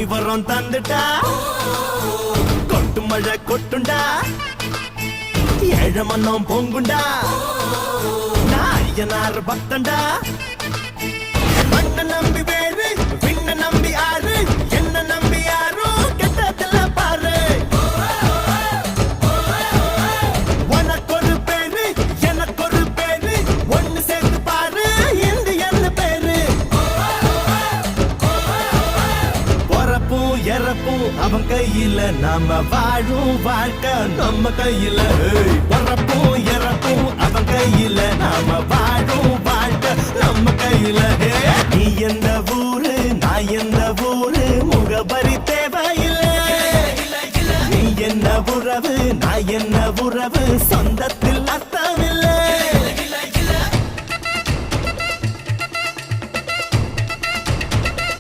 சாமி வரம் தந்துட்டா கொட்டு மழை கொட்டுண்டா ஏழ மன்னம் பொங்குண்டா நான் ஐயனார் பக்தண்டா மண்ண நம்பி வேறு விண்ண நம்பி ஆறு என்ன நம்பி யாரும் கெட்டதில்ல பாரு உனக்கு ஒரு பேரு எனக்கு ஒரு பேரு ஒன்னு சேர்த்து பாரு இந்த என்ன பேரு பொறப்பும் இறப்பும் அவன் கையில நாம வாழும் வாழ்க்கை நம்ம கையில பொறப்பும் இறப்பும் அவன் கையில நாம வாழும் வாழ்க்கை நம்ம கையில நீ எந்த ஊரு நான் எந்த ஊரு முகபரி